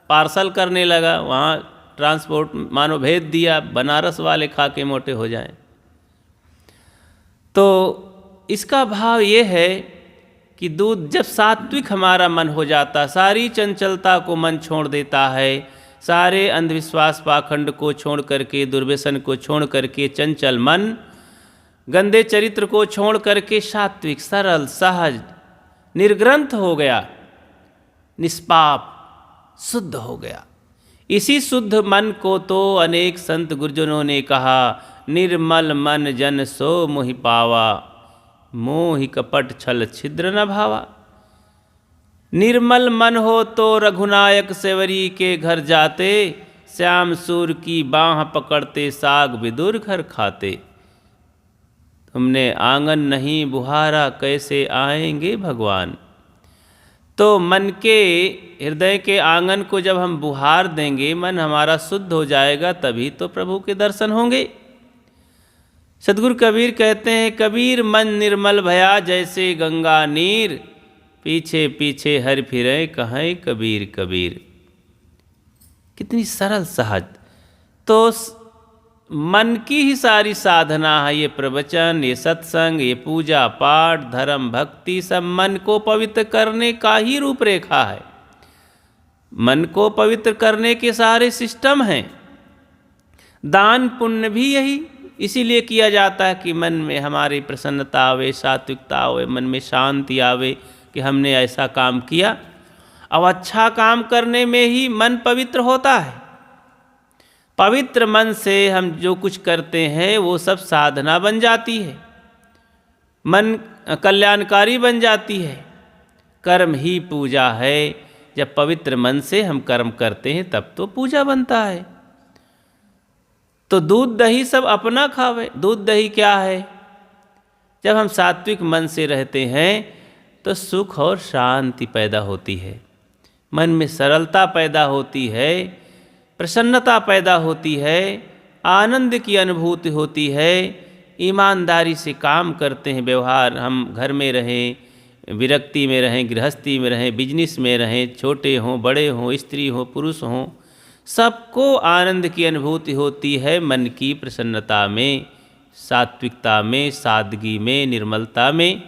पार्सल करने लगा, वहाँ ट्रांसपोर्ट मानो भेज दिया, बनारस वाले खा के मोटे हो जाएं। तो इसका भाव ये है कि दूध जब सात्विक हमारा मन हो जाता, सारी चंचलता को मन छोड़ देता है, सारे अंधविश्वास पाखंड को छोड़ करके, दुर्व्यसन को छोड़ करके, चंचल मन गंदे चरित्र को छोड़ करके सात्विक, सरल, सहज, निर्ग्रंथ हो गया, निष्पाप, शुद्ध हो गया। इसी शुद्ध मन को तो अनेक संत गुरुजनों ने कहा, निर्मल मन जन सो मोहि पावा, मोहि कपट छल छिद्र न भावा। निर्मल मन हो तो रघुनायक सेवरी के घर जाते, श्याम सूर की बाँह पकड़ते, साग विदुर घर खाते। तुमने आंगन नहीं बुहारा, कैसे आएंगे भगवान। तो मन के, हृदय के आंगन को जब हम बुहार देंगे, मन हमारा शुद्ध हो जाएगा, तभी तो प्रभु के दर्शन होंगे। सद्गुरु कबीर कहते हैं, कबीर मन निर्मल भया, जैसे गंगा नीर, पीछे पीछे हर फिरे, कहें कबीर कबीर। कितनी सरल सहज। तो मन की ही सारी साधना है, ये प्रवचन, ये सत्संग, ये पूजा पाठ, धर्म, भक्ति, सब मन को पवित्र करने का ही रूपरेखा है। मन को पवित्र करने के सारे सिस्टम हैं। दान पुण्य भी यही इसीलिए किया जाता है कि मन में हमारी प्रसन्नता आवे, सात्विकता आवे, मन में शांति आवे कि हमने ऐसा काम किया। अब अच्छा काम करने में ही मन पवित्र होता है। पवित्र मन से हम जो कुछ करते हैं वो सब साधना बन जाती है, मन कल्याणकारी बन जाती है। कर्म ही पूजा है। जब पवित्र मन से हम कर्म करते हैं तब तो पूजा बनता है। तो दूध दही सब अपना खावे। दूध दही क्या है? जब हम सात्विक मन से रहते हैं तो सुख और शांति पैदा होती है, मन में सरलता पैदा होती है, प्रसन्नता पैदा होती है, आनंद की अनुभूति होती है। ईमानदारी से काम करते हैं, व्यवहार, हम घर में रहें, विरक्ति में रहें, गृहस्थी में रहें, बिजनेस में रहें, छोटे हों बड़े हों, स्त्री हो पुरुष हों, सबको आनंद की अनुभूति होती है मन की प्रसन्नता में, सात्विकता में, सादगी में, निर्मलता में।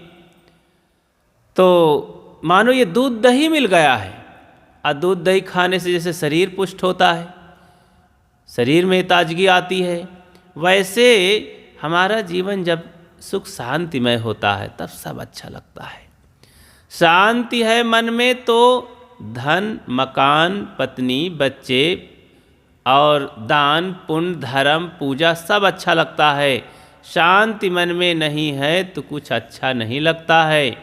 तो मानो ये दूध दही मिल गया है। और दूध दही खाने से जैसे शरीर पुष्ट होता है, शरीर में ताजगी आती है, वैसे हमारा जीवन जब सुख शांतिमय होता है तब सब अच्छा लगता है। शांति है मन में तो धन, मकान, पत्नी, बच्चे और दान, पुण्य, धर्म, पूजा सब अच्छा लगता है। शांति मन में नहीं है तो कुछ अच्छा नहीं लगता है।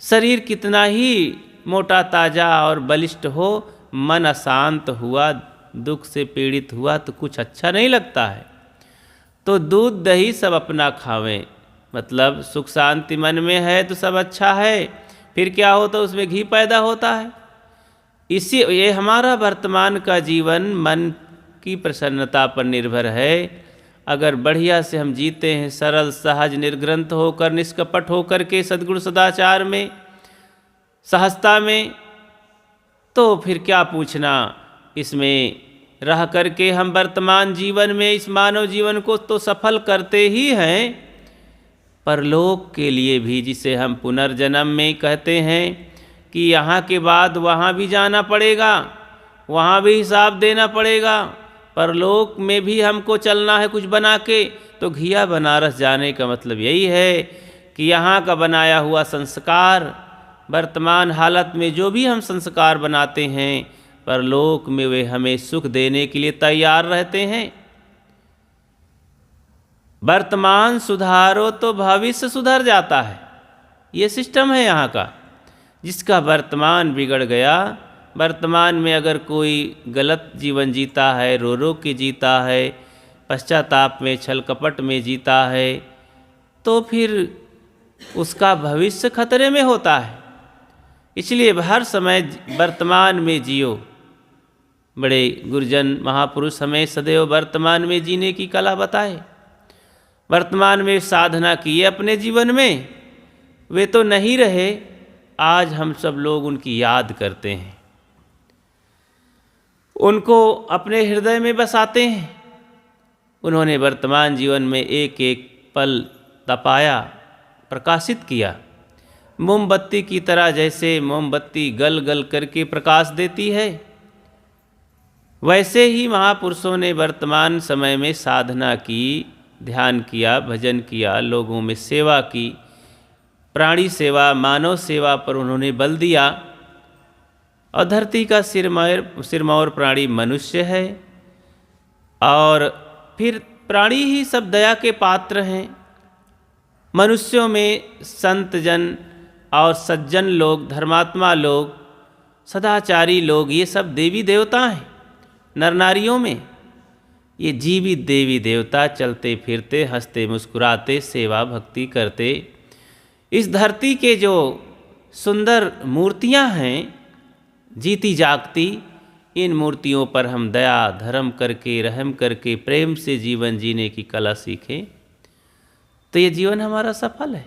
शरीर कितना ही मोटा ताजा और बलिष्ठ हो, मन अशांत हुआ, दुख से पीड़ित हुआ तो कुछ अच्छा नहीं लगता है। तो दूध दही सब अपना खावें, मतलब सुख शांति मन में है तो सब अच्छा है। फिर क्या होता है, उसमें घी पैदा होता है। ये हमारा वर्तमान का जीवन मन की प्रसन्नता पर निर्भर है। अगर बढ़िया से हम जीते हैं, सरल सहज निर्ग्रंथ होकर, निष्कपट होकर के सद्गुण सदाचार में, सहजता में, तो फिर क्या पूछना। इसमें रह करके हम वर्तमान जीवन में इस मानव जीवन को तो सफल करते ही हैं, परलोक के लिए भी, जिसे हम पुनर्जन्म में कहते हैं कि यहाँ के बाद वहाँ भी जाना पड़ेगा, वहाँ भी हिसाब देना पड़ेगा, परलोक में भी हमको चलना है कुछ बना के। तो घिया बनारस जाने का मतलब यही है कि यहाँ का बनाया हुआ संस्कार, वर्तमान हालत में जो भी हम संस्कार बनाते हैं, परलोक में वे हमें सुख देने के लिए तैयार रहते हैं। वर्तमान सुधारो तो भविष्य सुधर जाता है, ये सिस्टम है यहाँ का। जिसका वर्तमान बिगड़ गया, वर्तमान में अगर कोई गलत जीवन जीता है, रो रो के जीता है, पश्चाताप में, छल कपट में जीता है, तो फिर उसका भविष्य खतरे में होता है। इसलिए हर समय वर्तमान में जियो। बड़े गुरुजन महापुरुष हमें सदैव वर्तमान में जीने की कला बताए। वर्तमान में साधना किए अपने जीवन में, वे तो नहीं रहे, आज हम सब लोग उनकी याद करते हैं, उनको अपने हृदय में बसाते हैं। उन्होंने वर्तमान जीवन में एक एक पल तपाया, प्रकाशित किया। मोमबत्ती की तरह, जैसे मोमबत्ती गल गल करके प्रकाश देती है, वैसे ही महापुरुषों ने वर्तमान समय में साधना की, ध्यान किया, भजन किया, लोगों में सेवा की, प्राणी सेवा, मानव सेवा पर उन्होंने बल दिया। और धरती का सिरमौर प्राणी मनुष्य है, और फिर प्राणी ही सब दया के पात्र हैं। मनुष्यों में संत जन और सज्जन लोग, धर्मात्मा लोग, सदाचारी लोग, ये सब देवी देवता हैं। नर नारियों में ये जीवित देवी देवता चलते फिरते, हंसते मुस्कुराते, सेवा भक्ति करते। इस धरती के जो सुंदर मूर्तियां हैं जीती जागती, इन मूर्तियों पर हम दया धर्म करके, रहम करके, प्रेम से जीवन जीने की कला सीखें, तो ये जीवन हमारा सफल है।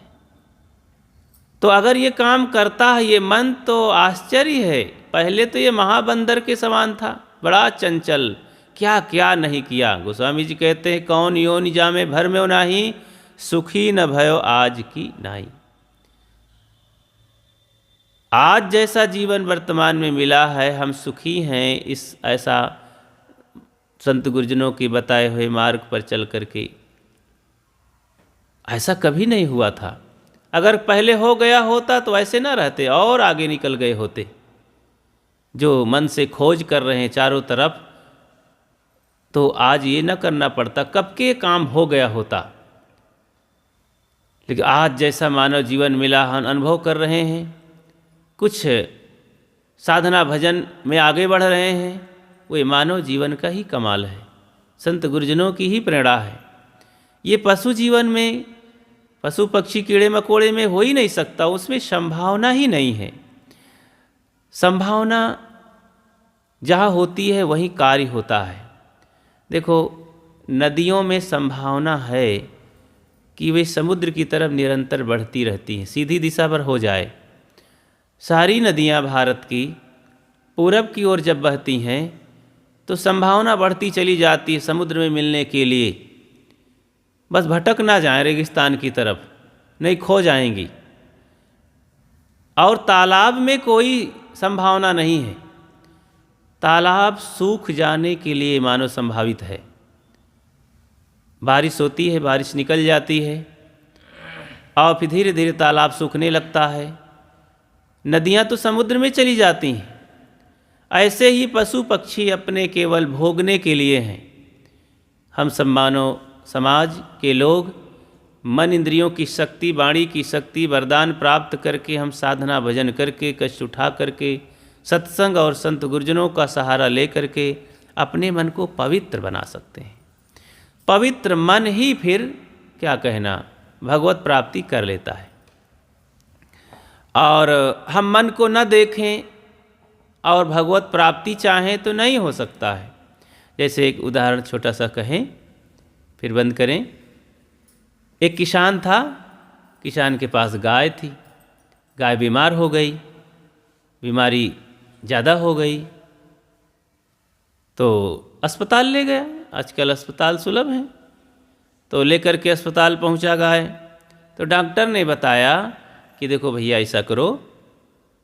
तो अगर ये काम करता है ये मन, तो आश्चर्य है। पहले तो ये महाबंदर के समान था, बड़ा चंचल, क्या क्या नहीं किया। गोस्वामी जी कहते हैं, कौन योनि जामे भर में नाही, सुखी न भयो आज की नाई। आज जैसा जीवन वर्तमान में मिला है, हम सुखी हैं इस ऐसा संत गुरुजनों के बताए हुए मार्ग पर चल करके। ऐसा कभी नहीं हुआ था। अगर पहले हो गया होता तो ऐसे ना रहते, और आगे निकल गए होते। जो मन से खोज कर रहे हैं चारों तरफ, तो आज ये न करना पड़ता, कब के काम हो गया होता। लेकिन आज जैसा मानव जीवन मिला, हम अनुभव कर रहे हैं, कुछ साधना भजन में आगे बढ़ रहे हैं, वो मानव जीवन का ही कमाल है, संत गुरुजनों की ही प्रेरणा है। ये पशु जीवन में, पशु पक्षी कीड़े मकोड़े में हो ही नहीं सकता, उसमें संभावना ही नहीं है। संभावना जहाँ होती है वहीं कार्य होता है। देखो, नदियों में संभावना है, कि वे समुद्र की तरफ निरंतर बढ़ती रहती हैं, सीधी दिशा पर हो जाए। सारी नदियाँ भारत की पूरब की ओर जब बहती हैं तो संभावना बढ़ती चली जाती है समुद्र में मिलने के लिए, बस भटक ना जाएं रेगिस्तान की तरफ, नहीं खो जाएंगी। और तालाब में कोई संभावना नहीं है, तालाब सूख जाने के लिए मानो संभावित है। बारिश होती है, बारिश निकल जाती है और फिर धीरे धीरे तालाब सूखने लगता है, नदियाँ तो समुद्र में चली जाती हैं। ऐसे ही पशु पक्षी अपने केवल भोगने के लिए हैं। हम सब मानव समाज के लोग मन इंद्रियों की शक्ति, वाणी की शक्ति, वरदान प्राप्त करके, हम साधना भजन करके, कष्ट उठा करके, सत्संग और संत गुरुजनों का सहारा ले करके अपने मन को पवित्र बना सकते हैं। पवित्र मन ही फिर क्या कहना भगवत प्राप्ति कर लेता है। और हम मन को न देखें और भगवत प्राप्ति चाहें तो नहीं हो सकता है। जैसे एक उदाहरण छोटा सा कहें, फिर बंद करें। एक किसान था, किसान के पास गाय थी, गाय बीमार हो गई, बीमारी ज़्यादा हो गई तो अस्पताल ले गया। आजकल अस्पताल सुलभ हैं, तो लेकर के अस्पताल पहुंचा गाय। तो डॉक्टर ने बताया कि देखो भैया ऐसा करो,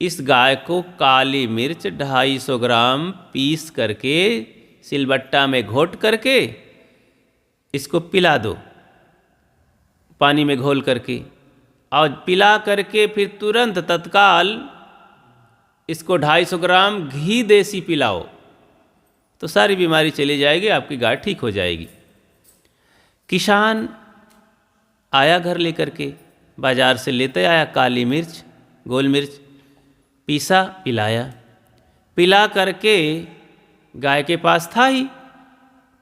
इस गाय को काली मिर्च 250 ग्राम पीस करके सिलबट्टा में घोट करके इसको पिला दो, पानी में घोल करके, और पिला करके फिर तुरंत तत्काल इसको 250 ग्राम घी देसी पिलाओ, तो सारी बीमारी चली जाएगी, आपकी गाय ठीक हो जाएगी। किसान आया घर लेकर के, बाजार से लेते आया काली मिर्च, गोल मिर्च, पीसा, पिलाया। पिला करके गाय के पास था ही,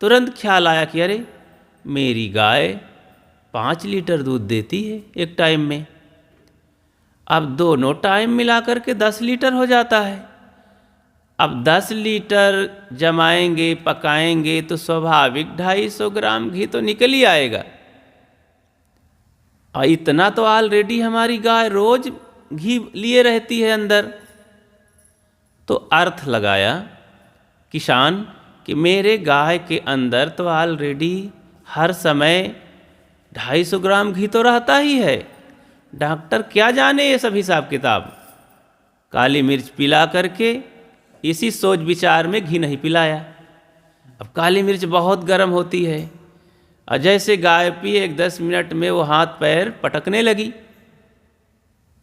तुरंत ख्याल आया कि अरे मेरी गाय 5 लीटर दूध देती है एक टाइम में, अब दोनों टाइम मिला करके 10 लीटर हो जाता है। अब 10 लीटर जमाएंगे, पकाएंगे तो स्वाभाविक 250 ग्राम घी तो निकल ही आएगा। और इतना तो ऑलरेडी हमारी गाय रोज घी लिए रहती है अंदर। तो अर्थ लगाया किसान कि मेरे गाय के अंदर तो ऑलरेडी हर समय 250 ग्राम घी तो रहता ही है। डॉक्टर क्या जाने ये सब हिसाब किताब। काली मिर्च पिला करके इसी सोच विचार में घी नहीं पिलाया। अब काली मिर्च बहुत गर्म होती है, और जैसे गाय पिए 10 मिनट में वो हाथ पैर पटकने लगी,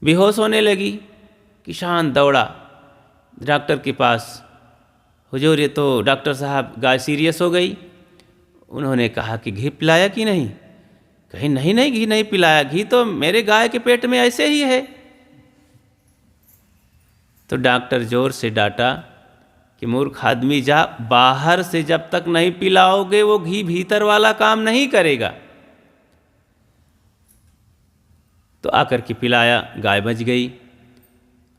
बेहोश होने लगी। किसान दौड़ा डॉक्टर के पास, हुजूर ये तो डॉक्टर साहब गाय सीरियस हो गई। उन्होंने कहा कि घी पिलाया कि नहीं? कहीं नहीं नहीं घी नहीं पिलाया, घी तो मेरे गाय के पेट में ऐसे ही है। तो डॉक्टर जोर से डांटा कि मूर्ख आदमी, जा बाहर से जब तक नहीं पिलाओगे वो घी भीतर वाला काम नहीं करेगा। तो आकर के पिलाया, गाय बच गई।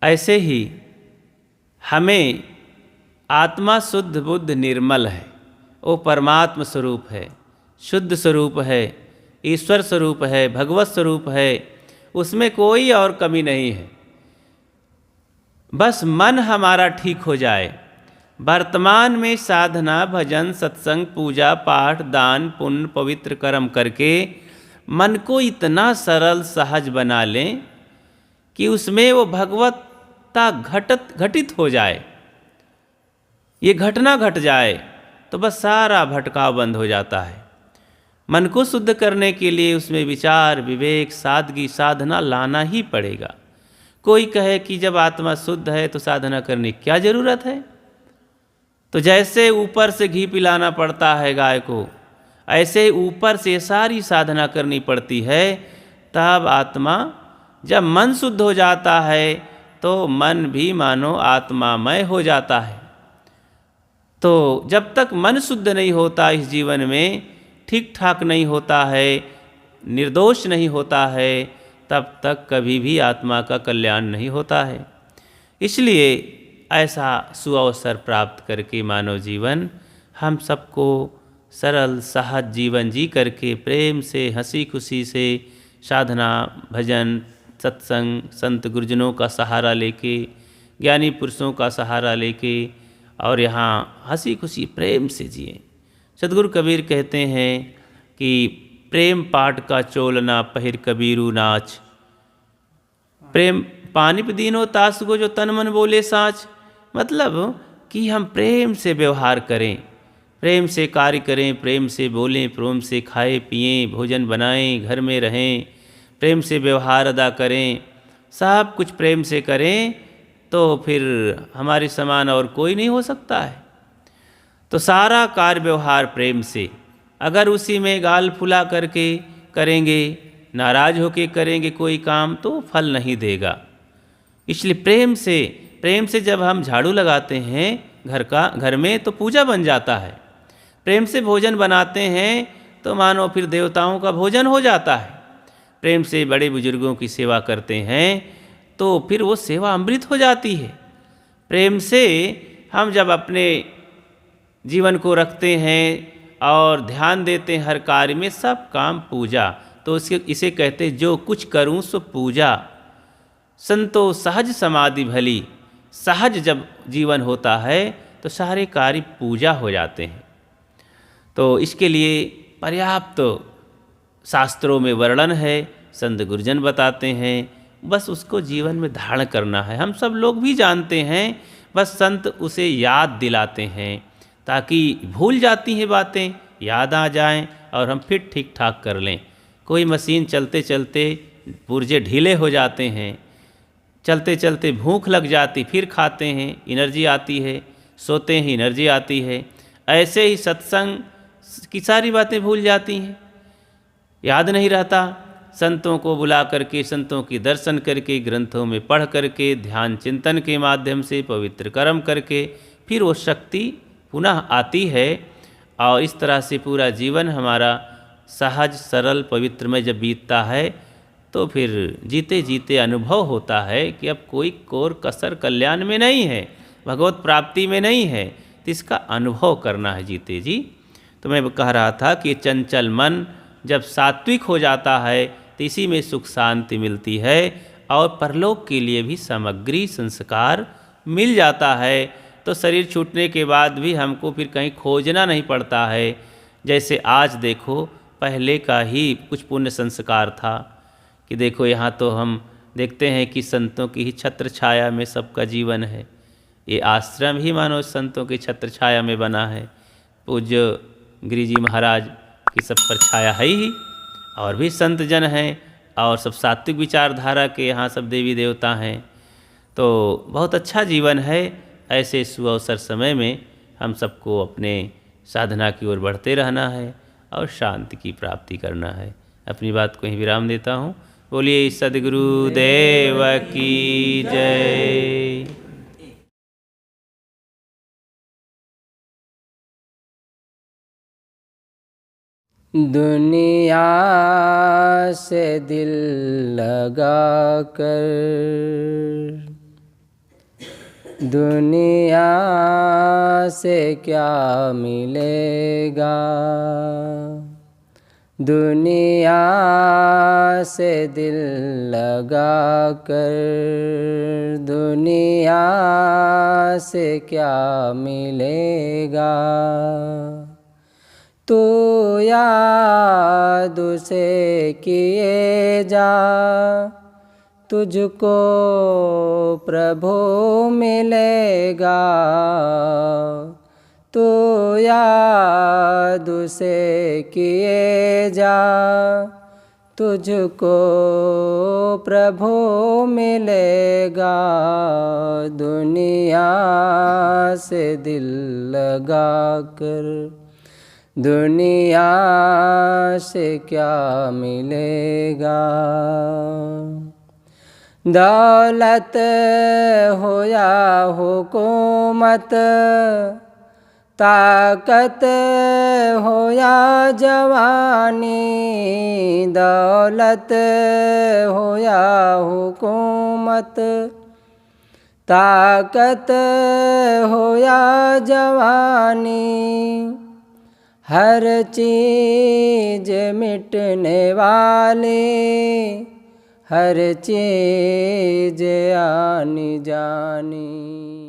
ऐसे ही हमें आत्मा शुद्ध बुद्ध निर्मल है, वो परमात्म स्वरूप है, शुद्ध स्वरूप है, ईश्वर स्वरूप है, भगवत स्वरूप है, उसमें कोई और कमी नहीं है। बस मन हमारा ठीक हो जाए। वर्तमान में साधना, भजन, सत्संग, पूजा पाठ, दान, पुण्य, पवित्र कर्म करके मन को इतना सरल सहज बना लें कि उसमें वो भगवत्ता घटित हो जाए, ये घटना घट जाए, तो बस सारा भटकाव बंद हो जाता है। मन को शुद्ध करने के लिए उसमें विचार, विवेक, सादगी, साधना लाना ही पड़ेगा। कोई कहे कि जब आत्मा शुद्ध है तो साधना करने की क्या ज़रूरत है? तो जैसे ऊपर से घी पिलाना पड़ता है गाय को, ऐसे ऊपर से सारी साधना करनी पड़ती है। तब आत्मा, जब मन शुद्ध हो जाता है तो मन भी मानो आत्मामय हो जाता है। तो जब तक मन शुद्ध नहीं होता इस जीवन में, ठीक ठाक नहीं होता है, निर्दोष नहीं होता है, तब तक कभी भी आत्मा का कल्याण नहीं होता है। इसलिए ऐसा सुअवसर प्राप्त करके मानव जीवन हम सबको सरल सहज जीवन जी करके प्रेम से हंसी खुशी से साधना भजन सत्संग संत गुरुजनों का सहारा लेके ज्ञानी पुरुषों का सहारा लेके और यहाँ हंसी खुशी प्रेम से जिए। सद्गुरु कबीर कहते हैं कि प्रेम पाट का चोलना पहिर कबीरू नाच, प्रेम पानिप दीनो तास को जो तन मन बोले साच। मतलब कि हम प्रेम से व्यवहार करें, प्रेम से कार्य करें, प्रेम से बोलें, प्रेम से खाएं पिएं, भोजन बनाएं, घर में रहें, प्रेम से व्यवहार अदा करें, सब कुछ प्रेम से करें तो फिर हमारे समान और कोई नहीं हो सकता है। तो सारा कार्य व्यवहार प्रेम से, अगर उसी में गाल फुला करके करेंगे, नाराज होके करेंगे कोई काम तो फल नहीं देगा। इसलिए प्रेम से जब हम झाड़ू लगाते हैं घर में तो पूजा बन जाता है। प्रेम से भोजन बनाते हैं तो मानो फिर देवताओं का भोजन हो जाता है। प्रेम से बड़े बुजुर्गों की सेवा करते हैं तो फिर वो सेवा अमृत हो जाती है। प्रेम से हम जब अपने जीवन को रखते हैं और ध्यान देते हैं हर कार्य में, सब काम पूजा, तो इसे कहते जो कुछ करूं सो पूजा। संतो सहज समाधि भली, सहज जब जीवन होता है तो सारे कार्य पूजा हो जाते हैं। तो इसके लिए पर्याप्त शास्त्रों में वर्णन है, संत गुरुजन बताते हैं, बस उसको जीवन में धारण करना है। हम सब लोग भी जानते हैं, बस संत उसे याद दिलाते हैं ताकि भूल जाती हैं बातें, याद आ जाएं और हम फिर ठीक ठाक कर लें। कोई मशीन चलते चलते पुर्जे ढीले हो जाते हैं, चलते चलते भूख लग जाती, फिर खाते हैं, एनर्जी आती है, सोते हैं एनर्जी आती है। ऐसे ही सत्संग की सारी बातें भूल जाती हैं, याद नहीं रहता। संतों को बुला करके, संतों की दर्शन करके, ग्रंथों में पढ़ करके, ध्यान चिंतन के माध्यम से, पवित्र कर्म करके फिर वो शक्ति पुनः आती है और इस तरह से पूरा जीवन हमारा सहज सरल पवित्र में जब बीतता है तो फिर जीते जीते अनुभव होता है कि अब कोई कोर कसर कल्याण में नहीं है, भगवत प्राप्ति में नहीं है, तो इसका अनुभव करना है जीते जी। तो मैं कह रहा था कि चंचल मन जब सात्विक हो जाता है तो इसी में सुख शांति मिलती है और परलोक के लिए भी सामग्री संस्कार मिल जाता है। तो शरीर छूटने के बाद भी हमको फिर कहीं खोजना नहीं पड़ता है। जैसे आज देखो, पहले का ही कुछ पुण्य संस्कार था कि देखो यहाँ तो हम देखते हैं कि संतों की ही छत्र छाया में सबका जीवन है। ये आश्रम ही मानो संतों की छत्र छाया में बना है। पूज्य गिरिजी महाराज की सब पर छाया है ही, और भी संत जन हैं और सब सात्विक विचारधारा के यहाँ सब देवी देवता हैं। तो बहुत अच्छा जीवन है। ऐसे सुअवसर समय में हम सबको अपने साधना की ओर बढ़ते रहना है और शांति की प्राप्ति करना है। अपनी बात को ही विराम देता हूँ। बोलिए सद्गुरु देव की जय। दुनिया से दिल लगा कर, दुनिया से क्या मिलेगा, दुनिया से दिल लगा कर, दुनिया से क्या मिलेगा। तू याद उसे किए जा, तुझको प्रभु मिलेगा। तू याद उसे किए जा, तुझको प्रभु मिलेगा। दुनिया से दिल लगा कर, दुनिया से क्या मिलेगा। दौलत हो या हुकूमत, ताकत हो या जवानी, दौलत हो या हुकूमत, ताकत हो या जवानी, हर चीज मिटने वाली, हर चीज आनी जानी।